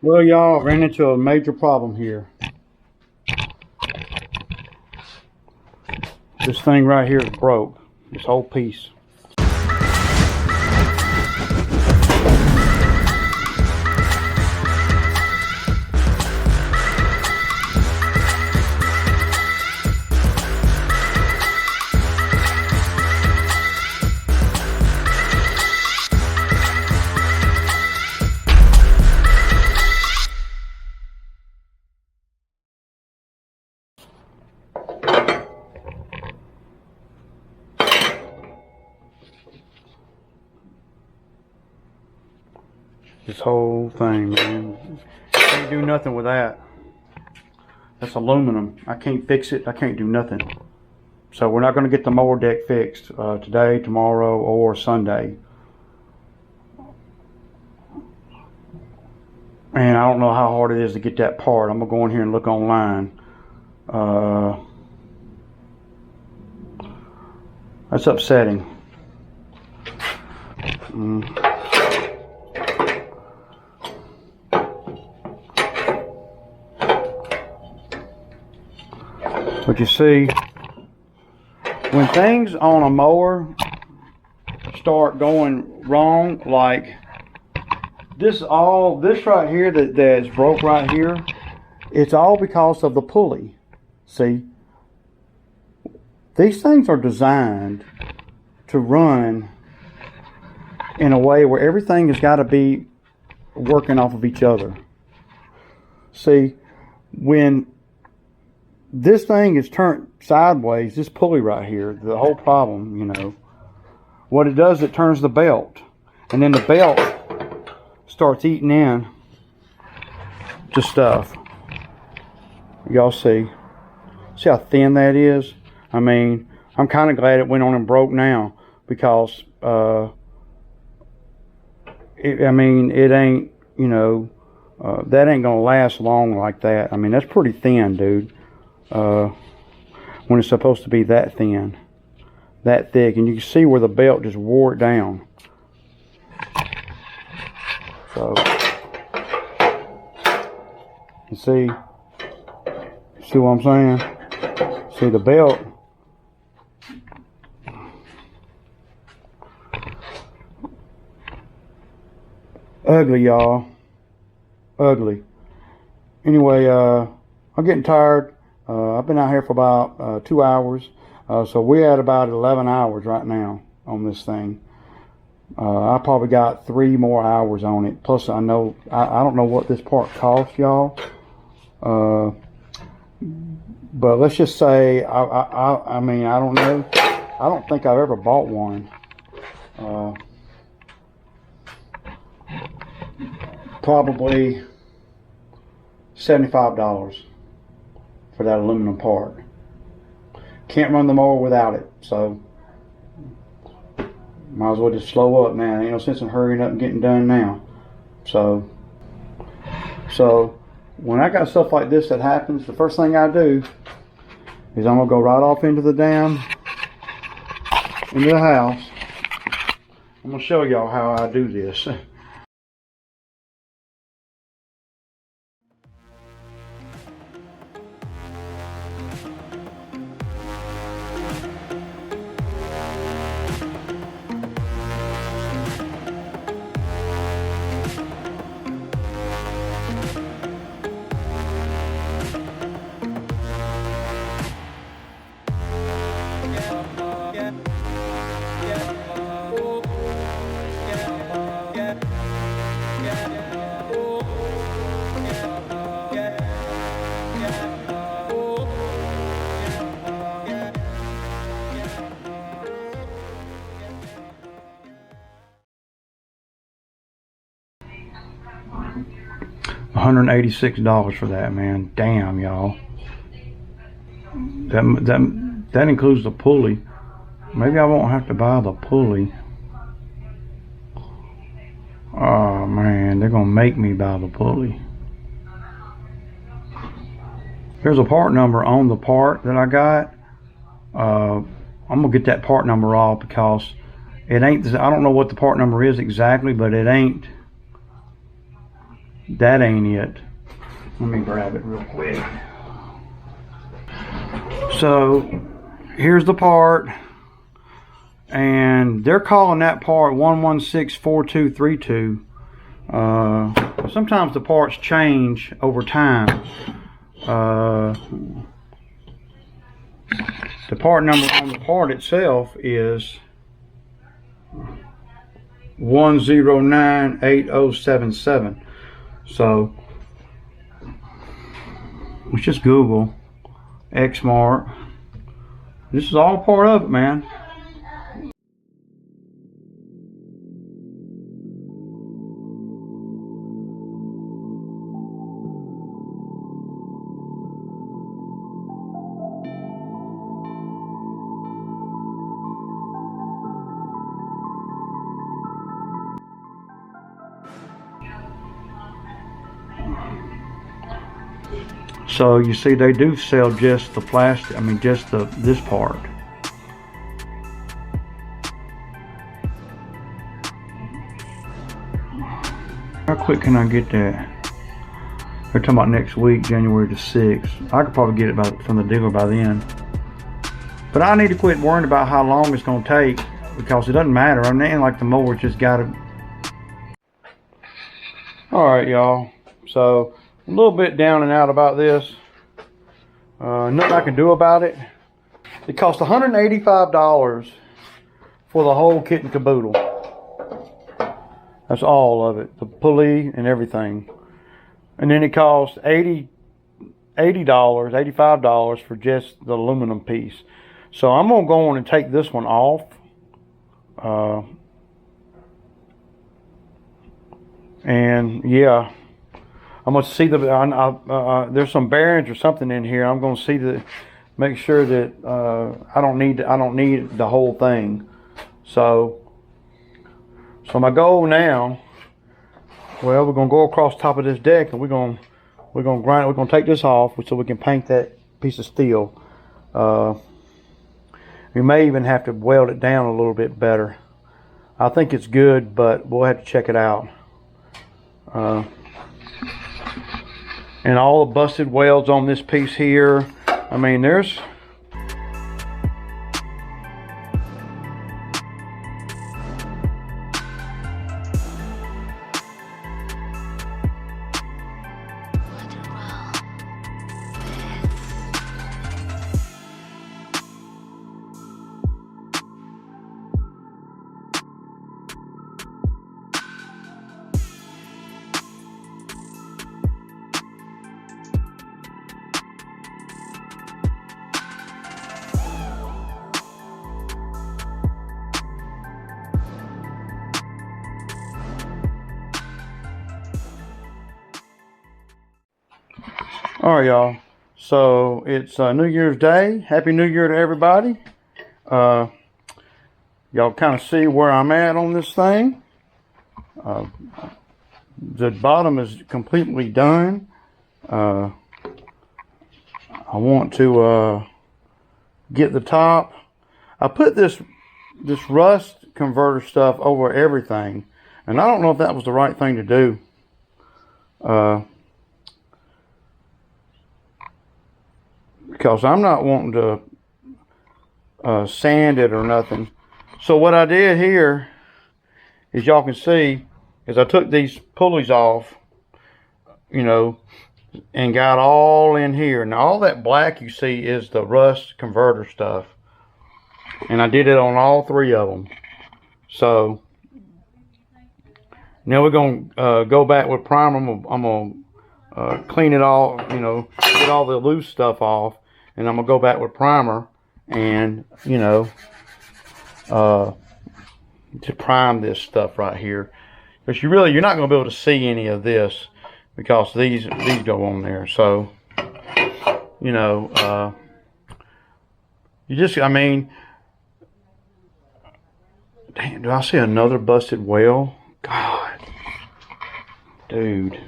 Well, y'all, ran into a major problem here. This thing right here is broke. This whole piece. This whole thing, man. Can't do nothing with that. That's aluminum. I can't fix it. I can't do nothing. So we're not going to get the mower deck fixed today, tomorrow, or Sunday. And I don't know how hard it is to get that part. I'm going to go in here and look online. That's upsetting. But you see, when things on a mower start going wrong, like this right here that's broke right here, it's all because of the pulley. See, these things are designed to run in a way where everything has got to be working off of each other. See, when this thing is turned sideways, this pulley right here, the whole problem, you know, what it does, it turns the belt, and then the belt starts eating in to stuff. Y'all see how thin that is? I mean, I'm kind of glad it went on and broke now, because it ain't, you know, that ain't gonna last long like that. I mean, that's pretty thin, dude. When it's supposed to be that thin, that thick, and you can see where the belt just wore it down. So you see what I'm saying? See the belt. Ugly, y'all. Ugly. Anyway, I'm getting tired. I've been out here for about 2 hours. So we're at about 11 hours right now on this thing. I probably got 3 more hours on it. Plus, I know I don't know what this part costs, y'all. But let's just say I mean, I don't know. I don't think I've ever bought one. Probably $75 for that aluminum part. Can't run the mower without it, so might as well just slow up, man. Ain't no sense in hurrying up and getting done now. So when I got stuff like this that happens, the first thing I do is I'm gonna go right off into the house. I'm gonna show y'all how I do this. $186 for that, man. Damn, y'all. That includes the pulley. Maybe I won't have to buy the pulley. Oh man, they're gonna make me buy the pulley. There's a part number on the part that I got. I'm gonna get that part number off, because it ain't, I don't know what the part number is exactly, but it ain't that ain't it. Let me grab it real quick. So here's the part, and they're calling that part 1164232. Sometimes the parts change over time. The part number on the part itself is 1098077. So let's just Google Exmark. This is all part of it, man. So you see, they do sell just the plastic. I mean, just this part. How quick can I get that? They're talking about next week, January the 6th. I could probably get it from the dealer by then. But I need to quit worrying about how long it's going to take, because it doesn't matter. I mean, like the mower just got to. All right, y'all. So a little bit down and out about this. Nothing I can do about it. It cost $185 for the whole kit and caboodle. That's all of it, the pulley and everything. And then it cost $85 for just the aluminum piece. So I'm gonna go on and take this one off. And yeah, I'm gonna see there's some bearings or something in here. I'm gonna see make sure that I don't need the whole thing. So my goal now, well, we're gonna go across top of this deck and we're gonna grind it. We're gonna take this off so we can paint that piece of steel. We may even have to weld it down a little bit better. I think it's good, but we'll have to check it out. And all the busted welds on this piece here. I mean, there's all right, y'all. So it's New Year's Day. Happy New Year to everybody. Y'all kind of see where I'm at on this thing. The bottom is completely done. I want to get the top. I put this rust converter stuff over everything, and I don't know if that was the right thing to do. Because I'm not wanting to sand it or nothing. So what I did here, as y'all can see, is I took these pulleys off, you know, and got all in here. Now all that black you see is the rust converter stuff. And I did it on all three of them. So now we're going to go back with primer. I'm going to clean it all, you know, get all the loose stuff off. And I'm going to go back with primer and, you know, to prime this stuff right here. But you're not going to be able to see any of this because these go on there. So, you know, I mean, damn, do I see another busted well? God, dude.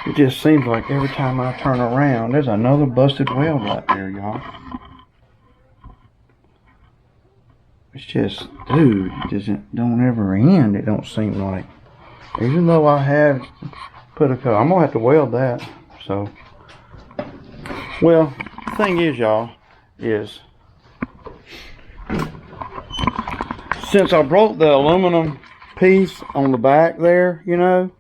It just seems like every time I turn around, there's another busted weld right there, y'all. It's just, dude, it don't ever end, it don't seem like. Even though I have put a cover, I'm gonna have to weld that. So, well, the thing is, y'all, is since I broke the aluminum piece on the back there, you know,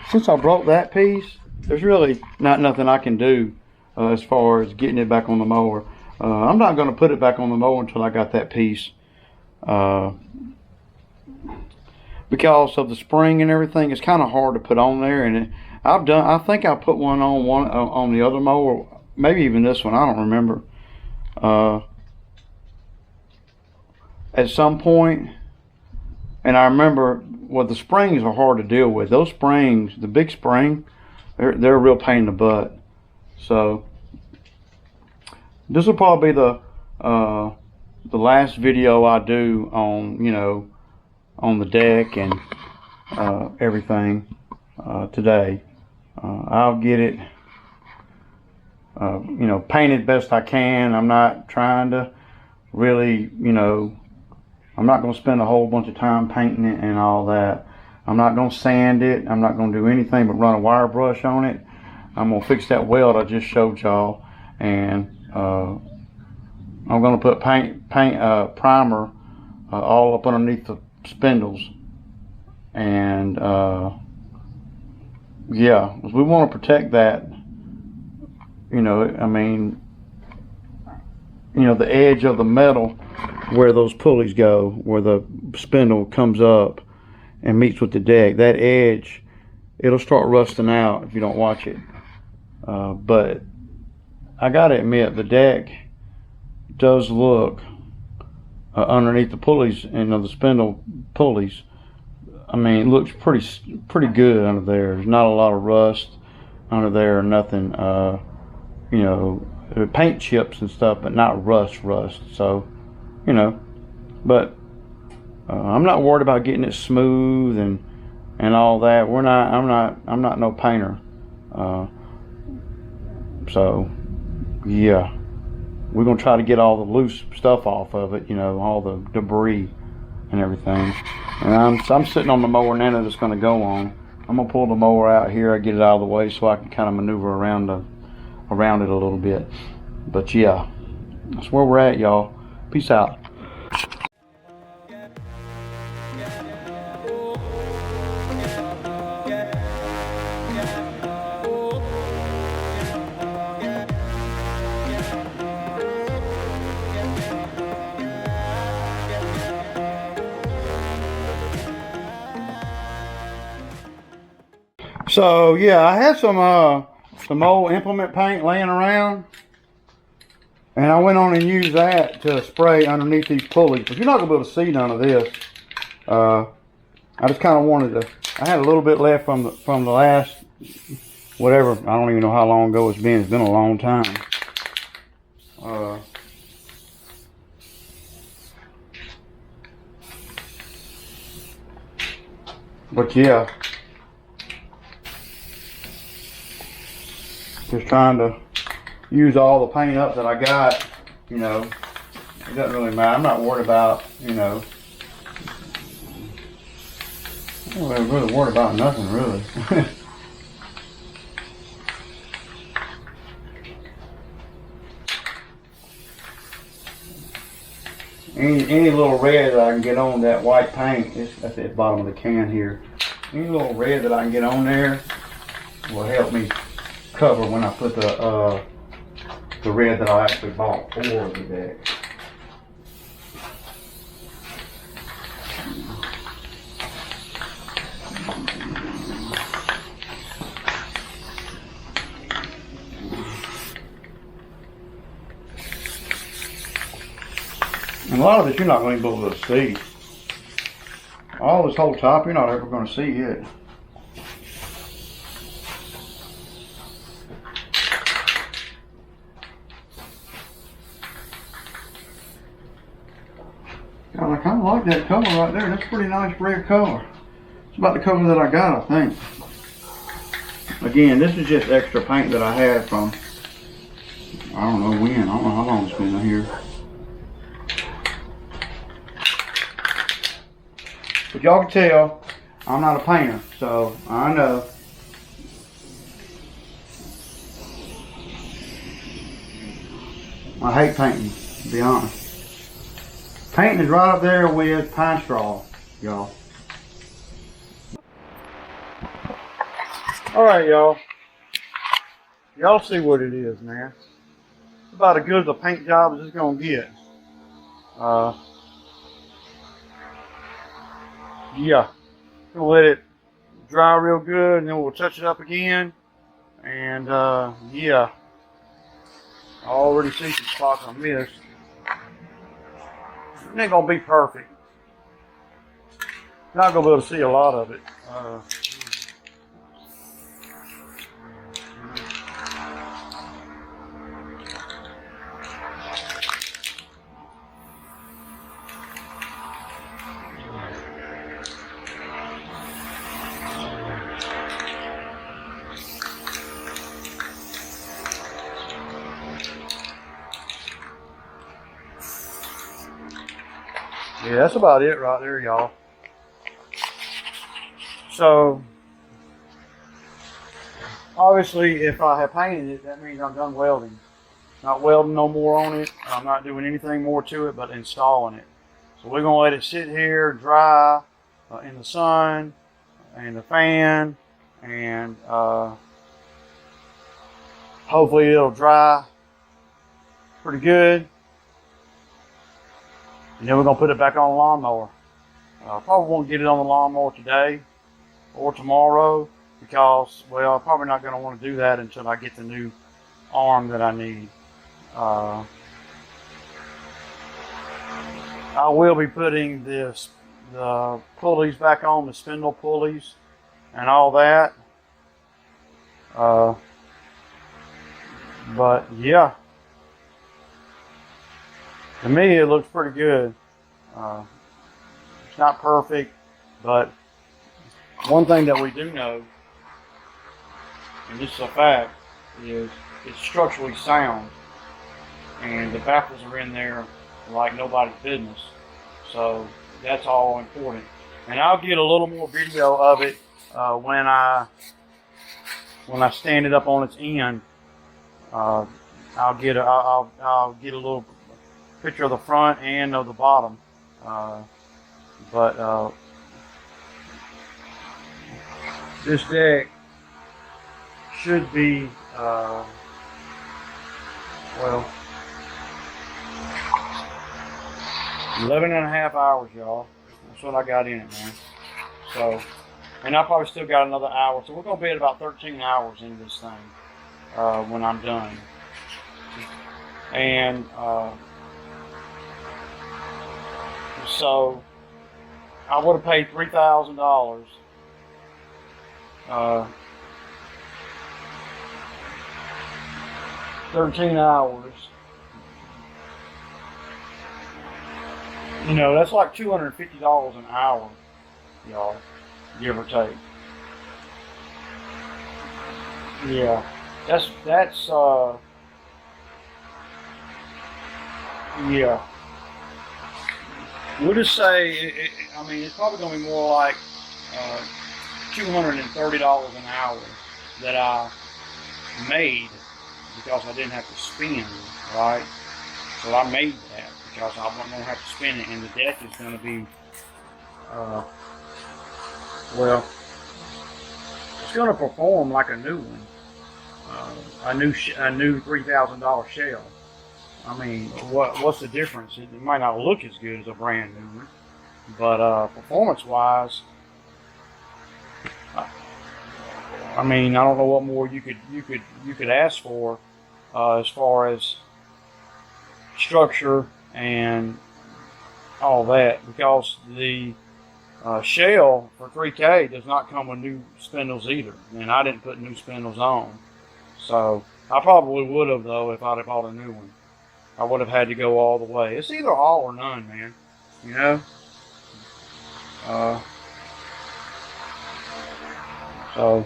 since I broke that piece, there's really not nothing I can do as far as getting it back on the mower. I'm not going to put it back on the mower until I got that piece, because of the spring and everything. It's kind of hard to put on there, and I think I put one on the other mower, maybe even this one. I don't remember. At some point, and I remember, well, the springs are hard to deal with. Those springs, the big spring, they're a real pain in the butt. So this will probably be the last video I do on, you know, on the deck and everything today. I'll get it, you know, painted best I can. I'm not trying to really, you know, I'm not going to spend a whole bunch of time painting it and all that. I'm not going to sand it. I'm not going to do anything but run a wire brush on it. I'm going to fix that weld I just showed y'all, and I'm going to put primer all up underneath the spindles. And yeah, we want to protect that, you know, I mean, you know, the edge of the metal where those pulleys go, where the spindle comes up and meets with the deck, that edge, it'll start rusting out if you don't watch it. But I gotta admit, the deck does look underneath the pulleys and the spindle pulleys. I mean, it looks pretty good under there. There's not a lot of rust under there or nothing. You know, paint chips and stuff, but not rust. So, you know, but I'm not worried about getting it smooth and all that. I'm not no painter. So yeah, we're gonna try to get all the loose stuff off of it, you know, all the debris and everything. And I'm sitting on the mower now that it's gonna go on. I'm gonna pull the mower out here, I get it out of the way so I can kind of maneuver around it a little bit. But yeah, that's where we're at, y'all. Peace out. So yeah, I had some old implement paint laying around, and I went on and used that to spray underneath these pulleys. But you're not gonna be able to see none of this. I just kind of wanted to. I had a little bit left from the last, whatever. I don't even know how long ago it's been. It's been a long time. But yeah. Just trying to use all the paint up that I got, you know. It doesn't really matter. I'm not worried about, you know. I'm not really worried about nothing, really. Any little red that I can get on that white paint, that's at the bottom of the can here. Any little red that I can get on there will help me cover when I put the red that I actually bought for the deck. And a lot of this you're not going to be able to see. All this whole top, you're not ever going to see it. God, I kind of like that color right there. That's a pretty nice red color. It's about the color that I got, I think. Again, this is just extra paint that I had from, I don't know when. I don't know how long it's been here. But y'all can tell I'm not a painter, so I know. I hate painting, to be honest. Painting is right up there with pine straw, y'all. Alright, y'all. Y'all see what it is, man. It's about as good as a paint job as it's gonna get. Yeah. Gonna let it dry real good and then we'll touch it up again. And yeah. I already see some spots I missed. It ain't gonna be perfect. Not gonna be able to see a lot of it. Yeah, that's about it right there, y'all. So, obviously, if I have painted it, that means I'm done welding. Not welding no more on it. I'm not doing anything more to it but installing it. So we're going to let it sit here, dry, in the sun, and the fan, and hopefully it'll dry pretty good. And then we're going to put it back on the lawnmower. Probably won't get it on the lawnmower today or tomorrow because, well, I'm probably not going to want to do that until I get the new arm that I need. I will be putting the pulleys back on, the spindle pulleys and all that. But yeah, to me it looks pretty good. It's not perfect, but one thing that we do know, and this is a fact, is it's structurally sound. And the baffles are in there like nobody's business. So that's all important. And I'll get a little more video of it when I stand it up on its end. I'll get a little picture of the front and of the bottom. But this deck should be well, 11.5 hours, y'all. That's what I got in it, man. So, and I probably still got another hour. So we're going to be at about 13 hours into this thing when I'm done. And so I would have paid $3,000. 13 hours. You know, that's like $250 an hour, y'all, give or take. Yeah, that's yeah. We'll just say, I mean, it's probably going to be more like $230 an hour that I made because I didn't have to spend, right? So I made that because I wasn't going to have to spend it, and the deck is going to be, well, it's going to perform like a new one, a new $3,000 shell. I mean, what's the difference? It might not look as good as a brand new one, but performance-wise, I mean, I don't know what more you could ask for as far as structure and all that, because the shell for 3K does not come with new spindles either, and I didn't put new spindles on. So I probably would have, though, if I'd have bought a new one. I would have had to go all the way. It's either all or none, man. You know? So,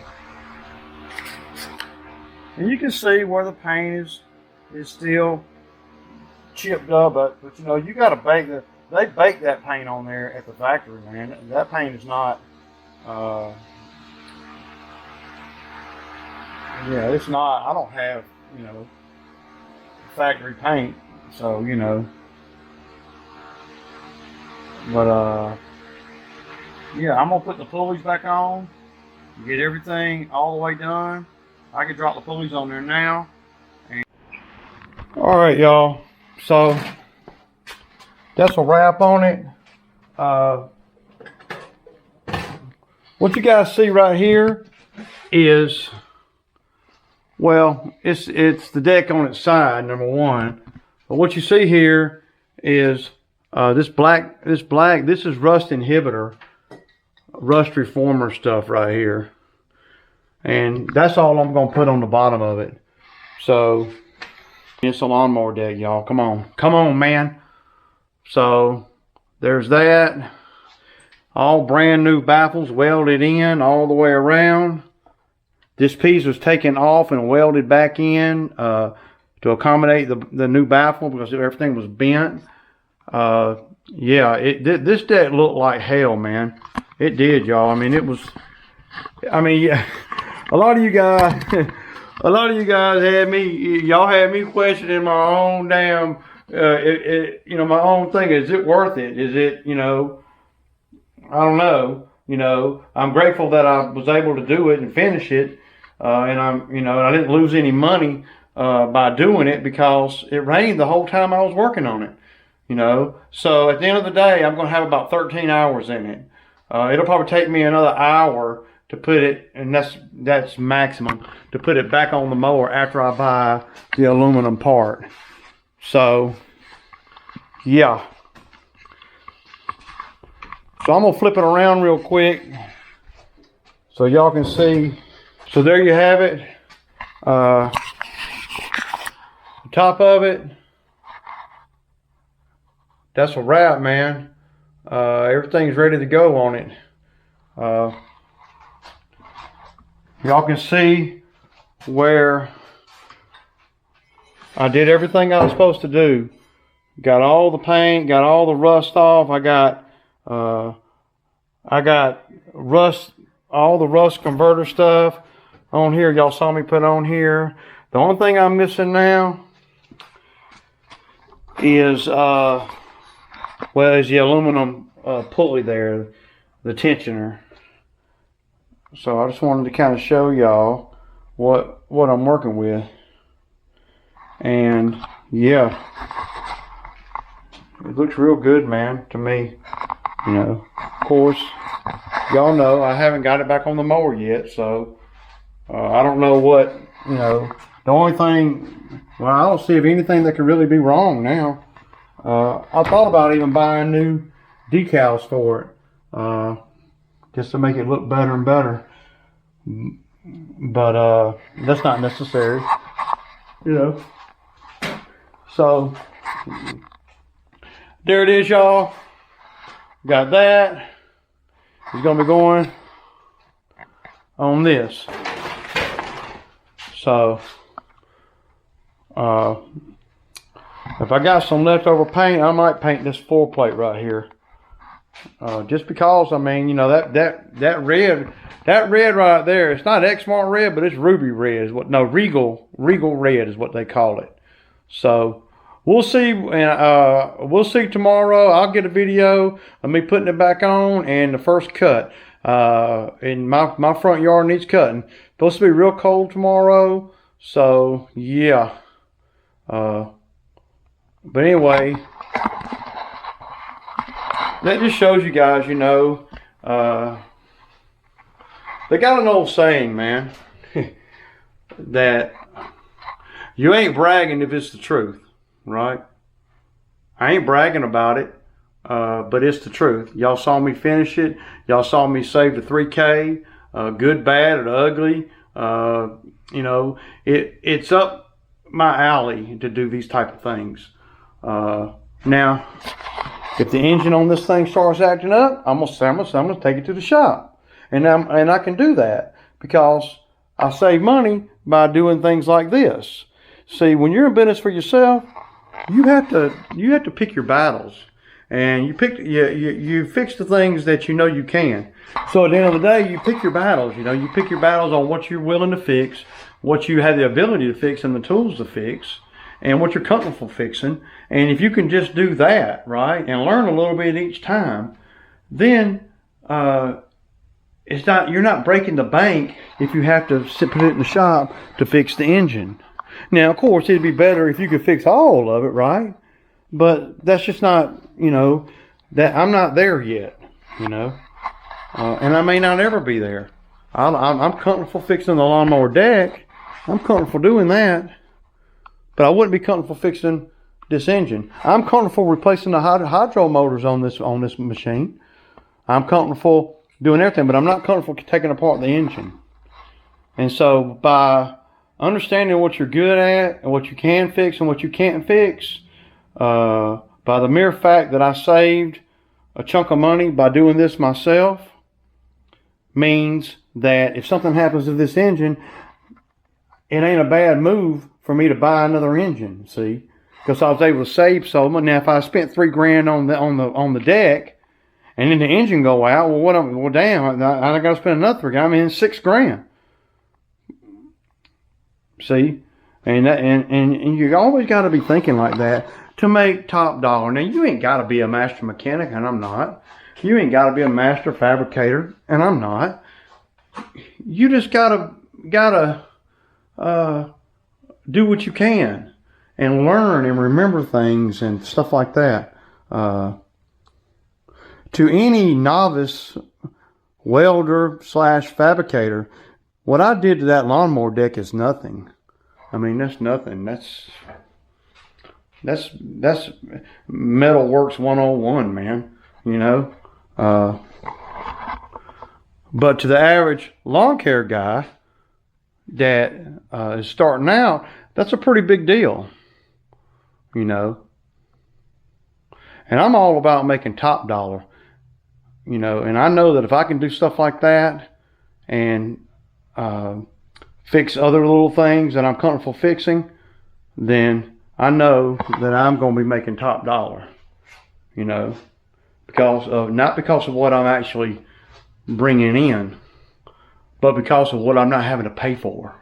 and you can see where the paint is still chipped up, but you know, you got to bake they bake that paint on there at the factory, man. That paint is not Uh, yeah, it's not. I don't have, you know, factory paint, so you know. But yeah, I'm gonna put the pulleys back on, get everything all the way done. I can drop the pulleys on there now. All right, y'all. So that's a wrap on it. What you guys see right here is, well, it's the deck on its side, number one. But what you see here is this is rust inhibitor, rust reformer stuff right here. And that's all I'm gonna put on the bottom of it. So it's a lawnmower deck, y'all. Come on, man. So there's that. All brand new baffles welded in all the way around. This piece was taken off and welded back in to accommodate the new baffle because everything was bent. Yeah, this deck looked like hell, man. It did, y'all. I mean, yeah, a lot of you guys had me, y'all had me questioning my own damn, you know, my own thing. Is it worth it? Is it, you know, I don't know. You know, I'm grateful that I was able to do it and finish it. And you know, I didn't lose any money by doing it because it rained the whole time I was working on it. You know, so at the end of the day, I'm going to have about 13 hours in it. It'll probably take me another hour to put it, and that's maximum, to put it back on the mower after I buy the aluminum part. So, yeah. So I'm going to flip it around real quick so y'all can see. So there you have it. The top of it. That's a wrap, man. Everything's ready to go on it. Y'all can see where I did everything I was supposed to do. Got all the paint, got all the rust off. I got rust, all the rust converter stuff on here. Y'all saw me put on here. The only thing I'm missing now is is the aluminum pulley there, the tensioner. So I just wanted to kind of show y'all what I'm working with. And yeah, it looks real good, man, to me. You know, of course, y'all know I haven't got it back on the mower yet, so I don't know what, you know, the only thing, well, I don't see if anything that could really be wrong now. I thought about even buying new decals for it, just to make it look better and better. But that's not necessary, you know. So there it is, y'all. Got that. It's gonna be going on this. So if I got some leftover paint, I might paint this floor plate right here. Just because, I mean, you know, that red right there, it's not Exmark red, but it's ruby red is what, no, Regal red is what they call it. So we'll see, and we'll see tomorrow. I'll get a video of me putting it back on and the first cut. And my front yard needs cutting. Supposed to be real cold tomorrow, so yeah. But anyway, that just shows you guys, you know, they got an old saying, man, that you ain't bragging if it's the truth, right? I ain't bragging about it, but it's the truth. Y'all saw me finish it. Y'all saw me save the 3K, good, bad, or ugly. You know, it's up my alley to do these type of things. Now, if the engine on this thing starts acting up, I'm gonna take it to the shop, and I can do that because I save money by doing things like this. See, when you're in business for yourself, you have to pick your battles, and you fix the things that you know you can. So at the end of the day, you pick your battles. You pick your battles on what you're willing to fix, what you have the ability to fix and the tools to fix, and what you're comfortable fixing. And if you can just do that, right, and learn a little bit each time, then you're not breaking the bank if you have to put it in the shop to fix the engine. Now, of course, it'd be better if you could fix all of it, right? But that's just not, that I'm not there yet, and I may not ever be there. I'm comfortable fixing the lawnmower deck. I'm comfortable doing that, but I wouldn't be comfortable fixing this engine. I'm comfortable replacing the hydro motors on this machine. I'm comfortable doing everything, but I'm not comfortable taking apart the engine. And so by understanding what you're good at and what you can fix and what you can't fix, by the mere fact that I saved a chunk of money by doing this myself, means that if something happens to this engine, it ain't a bad move for me to buy another engine, see? Because I was able to save so much. Now, if I spent $3,000 on the deck, and then the engine go out, well, damn, I got to spend another $3,000. I mean, $6,000. See, and you always got to be thinking like that to make top dollar. Now, you ain't got to be a master mechanic, and I'm not. You ain't got to be a master fabricator, and I'm not. You just gotta do what you can and learn and remember things and stuff like that. To any novice welder / fabricator, what I did to that lawnmower deck is nothing. I mean, that's nothing. That's Metalworks 101, man. But to the average lawn care guy that is starting out, that's a pretty big deal, And I'm all about making top dollar, and I know that if I can do stuff like that and fix other little things that I'm comfortable fixing, then I know that I'm going to be making top dollar, not because of what I'm actually bringing in, but because of what I'm not having to pay for.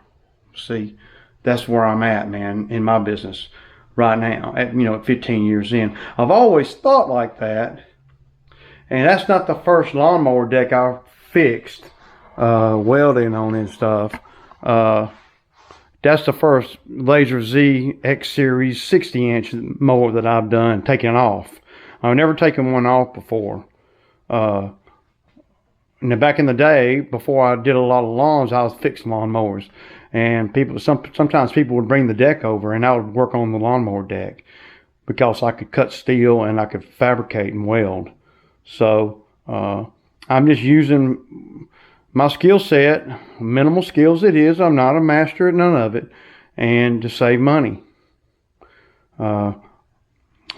See, that's where I'm at, man, in my business right now, at 15 years in. I've always thought like that, and that's not the first lawnmower deck I've fixed, welding on and stuff. That's the first Laser Z X Series 60-inch mower that I've done, taken off. I've never taken one off before. Now, back in the day, before I did a lot of lawns, I was fixing lawnmowers. And sometimes people would bring the deck over, and I would work on the lawnmower deck because I could cut steel and I could fabricate and weld. So I'm just using my skill set, minimal skills it is. I'm not a master at none of it, and to save money.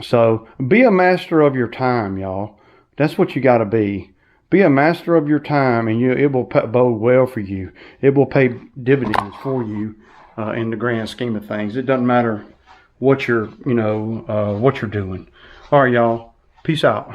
So be a master of your time, y'all. That's what you got to be. Be a master of your time, and it will bode well for you. It will pay dividends for you in the grand scheme of things. It doesn't matter what you're doing. All right, y'all. Peace out.